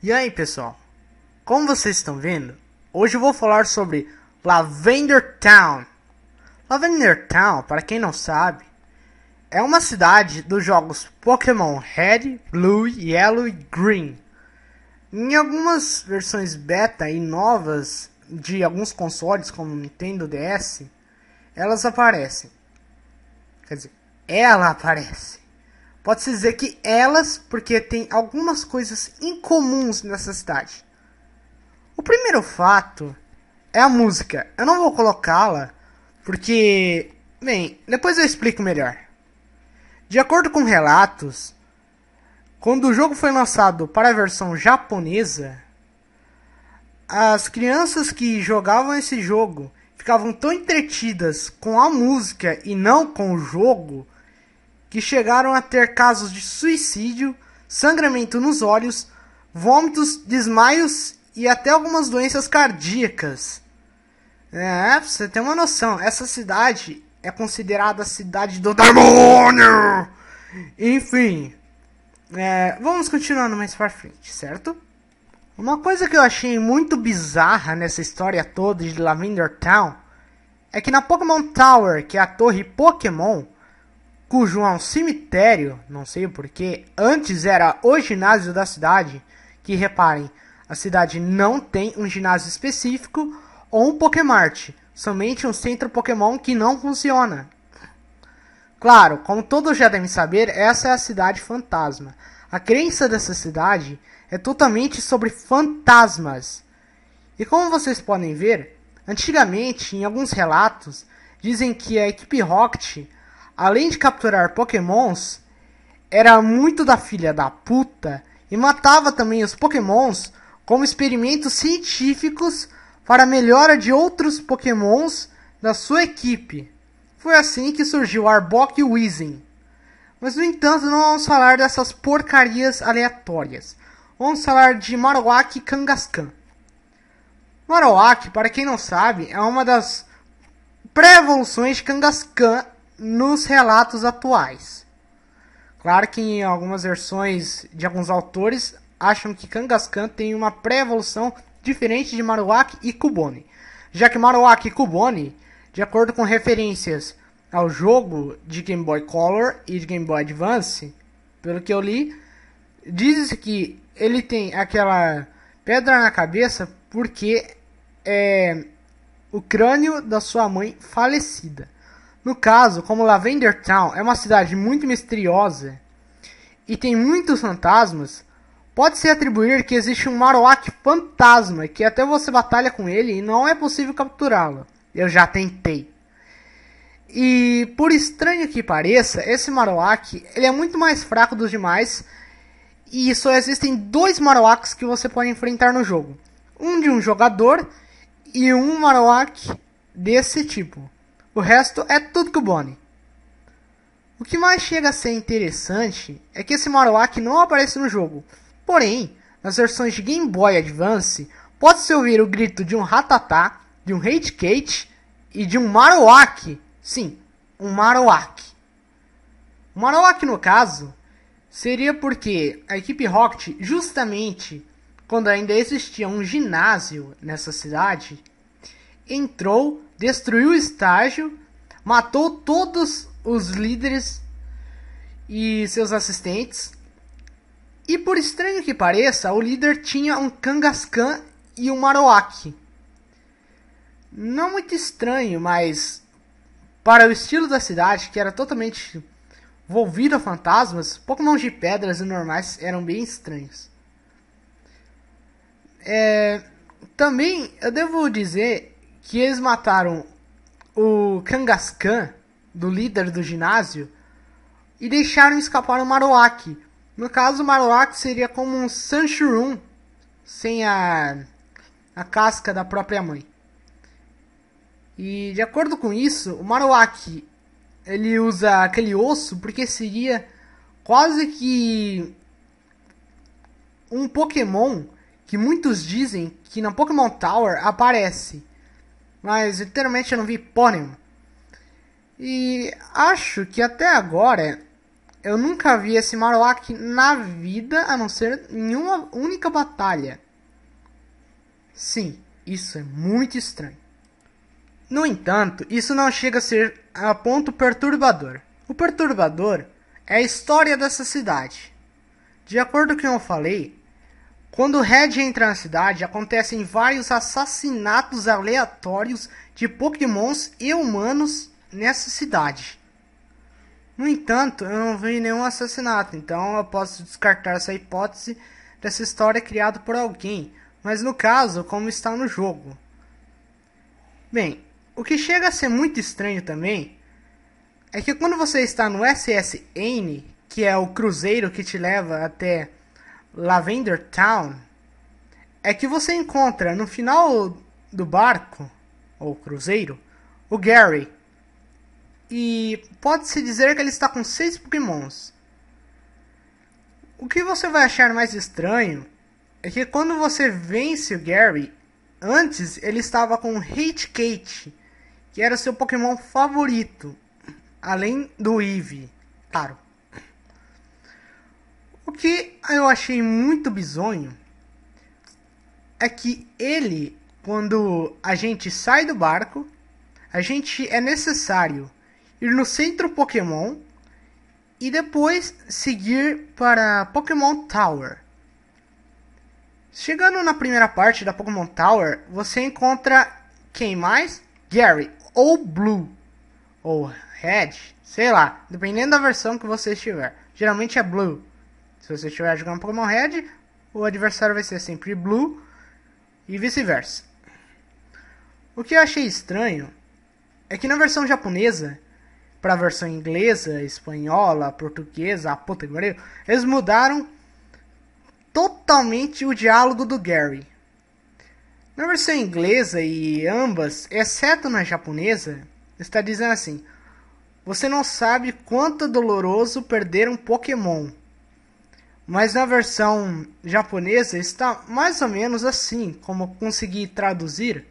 E aí, pessoal? Como vocês estão vendo, hoje eu vou falar sobre Lavender Town. Lavender Town, para quem não sabe, é uma cidade dos jogos Pokémon Red, Blue, Yellow e Green. Em algumas versões beta e novas de alguns consoles, como o Nintendo DS, elas aparecem. Quer dizer, ela aparece. Pode-se dizer que elas, porque tem algumas coisas incomuns nessa cidade. O primeiro fato é a música. Eu não vou colocá-la, porque, bem, depois eu explico melhor. De acordo com relatos, quando o jogo foi lançado para a versão japonesa, as crianças que jogavam esse jogo ficavam tão entretidas com a música e não com o jogo, que chegaram a ter casos de suicídio, sangramento nos olhos, vômitos, desmaios e até algumas doenças cardíacas. Pra você ter uma noção, essa cidade é considerada a cidade do demônio. Enfim, vamos continuando mais pra frente, certo? Uma coisa que eu achei muito bizarra nessa história toda de Lavender Town é que na Pokémon Tower, que é a torre Pokémon, cujo é um cemitério, não sei o porquê, antes era o ginásio da cidade, que reparem, a cidade não tem um ginásio específico ou um Pokémart, somente um centro Pokémon que não funciona. Claro, como todos já devem saber, essa é a cidade fantasma. A crença dessa cidade é totalmente sobre fantasmas. E como vocês podem ver, antigamente, em alguns relatos, dizem que a equipe Rocket, além de capturar Pokémons, era muito da filha da puta e matava também os Pokémons como experimentos científicos para a melhora de outros Pokémons da sua equipe. Foi assim que surgiu Arbok e Weezing. Mas no entanto não vamos falar dessas porcarias aleatórias. Vamos falar de Marowak e Kangaskhan. Marowak, para quem não sabe, é uma das pré-evoluções de Kangaskhan nos relatos atuais. Claro que em algumas versões de alguns autores acham que Kangaskhan tem uma pré-evolução diferente de Marowak e Cubone, já que Marowak e Cubone, de acordo com referências ao jogo de Game Boy Color e de Game Boy Advance, pelo que eu li, diz que ele tem aquela pedra na cabeça porque é o crânio da sua mãe falecida. No caso, como Lavender Town é uma cidade muito misteriosa e tem muitos fantasmas, pode-se atribuir que existe um Marowak fantasma, que até você batalha com ele e não é possível capturá-lo. Eu já tentei. E por estranho que pareça, esse Marowak ele é muito mais fraco dos demais e só existem 2 Marowaks que você pode enfrentar no jogo. Um de um jogador e um Marowak desse tipo. O resto é tudo Cubone. O que mais chega a ser interessante é que esse Marowak não aparece no jogo. Porém, nas versões de Game Boy Advance, pode-se ouvir o grito de um Rattata, de um Raticate e de um Marowak. Sim, um Marowak. O Marowak, no caso, seria porque a equipe Rocket, justamente quando ainda existia um ginásio nessa cidade, entrou, destruiu o estágio, matou todos os líderes e seus assistentes. E por estranho que pareça, o líder tinha um Kangaskhan e um Marowak. Não muito estranho, mas para o estilo da cidade, que era totalmente envolvido a fantasmas, Pokémon de pedras e normais eram bem estranhos. Também eu devo dizer que eles mataram o Kangaskhan, do líder do ginásio, e deixaram escapar o Marowak. No caso, o Marowak seria como um Sandshrew sem a casca da própria mãe. E de acordo com isso, o Marowak ele usa aquele osso porque seria quase que um Pokémon que muitos dizem que na Pokémon Tower aparece. Mas literalmente eu não vi porra nenhuma. E acho que até agora eu nunca vi esse Marowak na vida, a não ser em uma única batalha. Sim, isso é muito estranho. No entanto, isso não chega a ser a ponto perturbador. O perturbador é a história dessa cidade. De acordo com o que eu falei, quando o Red entra na cidade, acontecem vários assassinatos aleatórios de pokémons e humanos nessa cidade. No entanto, eu não vi nenhum assassinato, então eu posso descartar essa hipótese dessa história criada por alguém, mas no caso, como está no jogo. Bem, o que chega a ser muito estranho também é que quando você está no SSN, que é o cruzeiro que te leva até Lavender Town, é que você encontra no final do barco, ou cruzeiro, o Gary. E pode-se dizer que ele está com 6 pokémons. O que você vai achar mais estranho é que quando você vence o Gary, antes ele estava com o Hatecate, que era seu pokémon favorito, além do Eevee, claro. O que eu achei muito bizonho é que ele, quando a gente sai do barco, a gente é necessário ir no centro Pokémon e depois seguir para Pokémon Tower. Chegando na primeira parte da Pokémon Tower, você encontra quem mais? Gary, ou Blue, ou Red, sei lá, dependendo da versão que você estiver. Geralmente é Blue. Se você estiver jogando Pokémon Red, o adversário vai ser sempre Blue e vice-versa. O que eu achei estranho é que na versão japonesa, para a versão inglesa, espanhola, portuguesa, a puta que pariu, eles mudaram totalmente o diálogo do Gary. Na versão inglesa e ambas, exceto na japonesa, está dizendo assim: você não sabe quanto é doloroso perder um Pokémon. Mas na versão japonesa está mais ou menos assim, como consegui traduzir.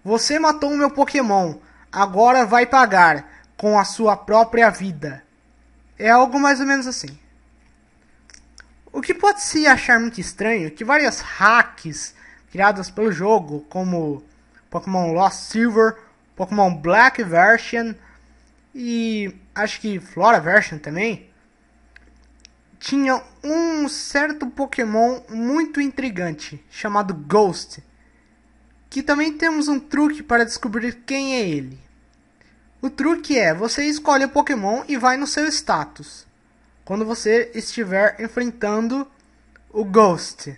Você matou o meu Pokémon, agora vai pagar com a sua própria vida. É algo mais ou menos assim. O que pode se achar muito estranho é que várias hacks criadas pelo jogo, como Pokémon Lost Silver, Pokémon Black Version e acho que Flora Version também, tinha um certo Pokémon muito intrigante, chamado Ghost, que também temos um truque para descobrir quem é ele. O truque é, você escolhe o Pokémon e vai no seu status, quando você estiver enfrentando o Ghost.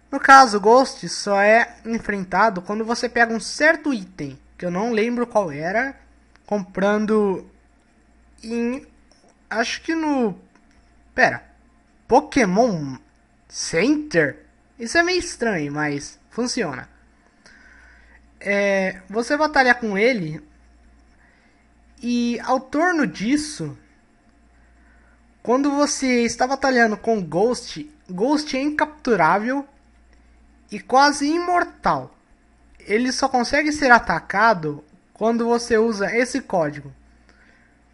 No caso, o Ghost só é enfrentado quando você pega um certo item, que eu não lembro qual era, comprando em... acho que no... Pokémon Center? Isso é meio estranho, mas funciona. Você batalha com ele e ao torno disso, quando você está batalhando com Ghost, Ghost é incapturável e quase imortal. Ele só consegue ser atacado quando você usa esse código.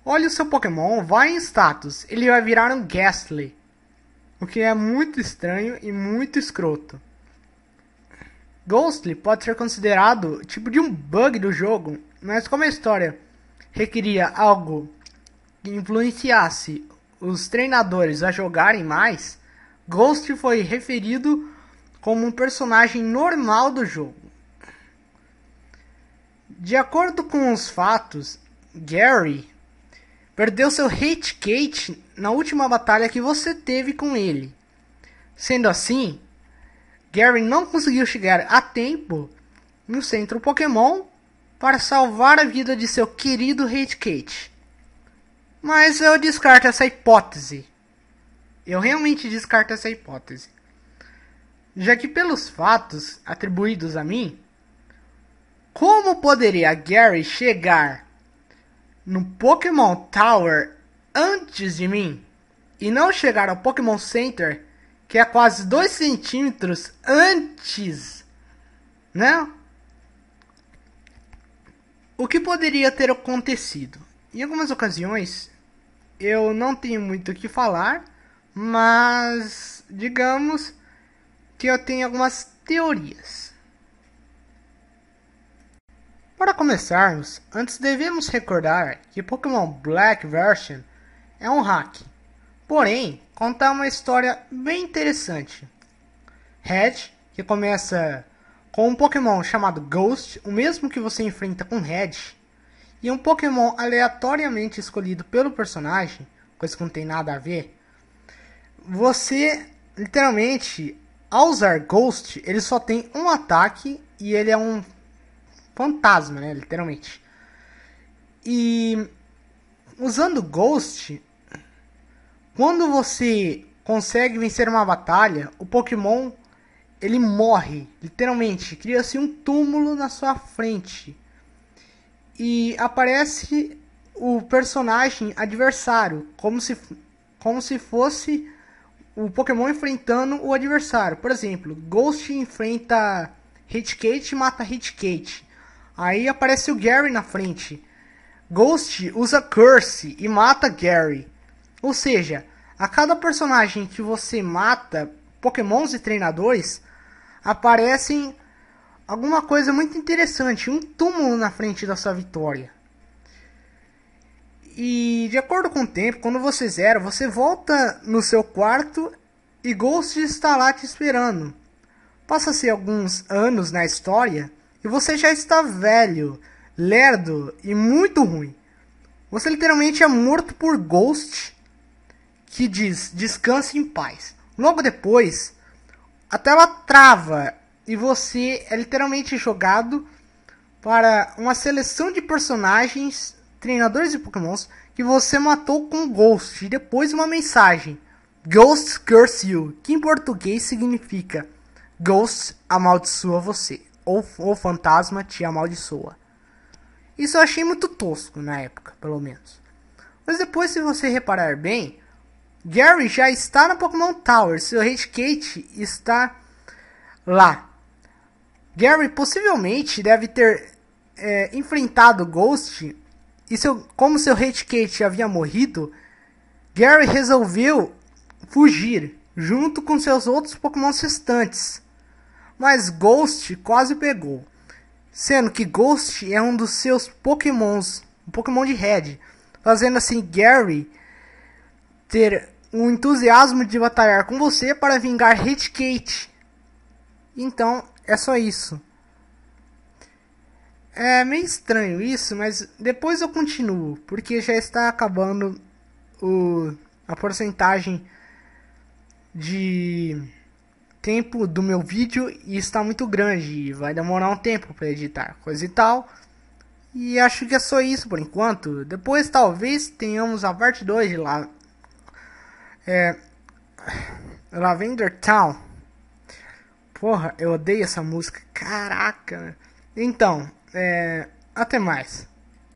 Olha o seu Pokémon, vai em status, ele vai virar um Gastly, o que é muito estranho e muito escroto. Ghostly pode ser considerado tipo de um bug do jogo, mas como a história requeria algo que influenciasse os treinadores a jogarem mais, Ghost foi referido como um personagem normal do jogo. De acordo com os fatos, Gary perdeu seu Hatecate na última batalha que você teve com ele. Sendo assim, Gary não conseguiu chegar a tempo no centro Pokémon para salvar a vida de seu querido Hatecate. Mas eu descarto essa hipótese. Eu realmente descarto essa hipótese. Já que pelos fatos atribuídos a mim, como poderia Gary chegar no Pokémon Tower antes de mim e não chegar ao Pokémon Center, que é quase 2 centímetros antes, né? O que poderia ter acontecido? Em algumas ocasiões, eu não tenho muito o que falar, mas digamos que eu tenho algumas teorias. Para começarmos, antes devemos recordar que Pokémon Black Version é um hack, porém conta uma história bem interessante. Red, que começa com um Pokémon chamado Ghost, o mesmo que você enfrenta com Red, e um Pokémon aleatoriamente escolhido pelo personagem, coisa que não tem nada a ver. Você, literalmente, ao usar Ghost, ele só tem um ataque e ele é um fantasma, né, literalmente. E usando Ghost, quando você consegue vencer uma batalha, o Pokémon ele morre, literalmente, cria-se um túmulo na sua frente. E aparece o personagem adversário, como se fosse o Pokémon enfrentando o adversário. Por exemplo, Ghost enfrenta Hitcate e mata Hitcate. Aí aparece o Gary na frente. Ghost usa Curse e mata Gary. Ou seja, a cada personagem que você mata, Pokémons e treinadores, aparecem alguma coisa muito interessante, um túmulo na frente da sua vitória. E de acordo com o tempo, quando você zera, você volta no seu quarto e Ghost está lá te esperando. Passa-se alguns anos na história e você já está velho, lerdo e muito ruim. Você literalmente é morto por Ghost, que diz descanse em paz. Logo depois, a tela trava e você é literalmente jogado para uma seleção de personagens, treinadores de Pokémons, que você matou com Ghost. E depois uma mensagem: Ghost curse you, que em português significa Ghost amaldiçoa você, ou o fantasma te amaldiçoa. Isso eu achei muito tosco na época, pelo menos. Mas depois, se você reparar bem, Gary já está na Pokémon Tower, seu Hitcate está lá. Gary possivelmente deve ter enfrentado Ghost, e como seu Hitcate havia morrido, Gary resolveu fugir junto com seus outros Pokémon restantes. Mas Ghost quase pegou, sendo que Ghost é um dos seus Pokémons, um Pokémon de Red, fazendo assim Gary ter um entusiasmo de batalhar com você para vingar Hitcate. Então, é só isso. É meio estranho isso, mas depois eu continuo, porque já está acabando a porcentagem de tempo do meu vídeo e está muito grande e vai demorar um tempo para editar, coisa e tal. E acho que é só isso por enquanto. Depois talvez tenhamos a parte 2 de lá. Lavender Town. Porra, eu odeio essa música. Caraca. Então, até mais.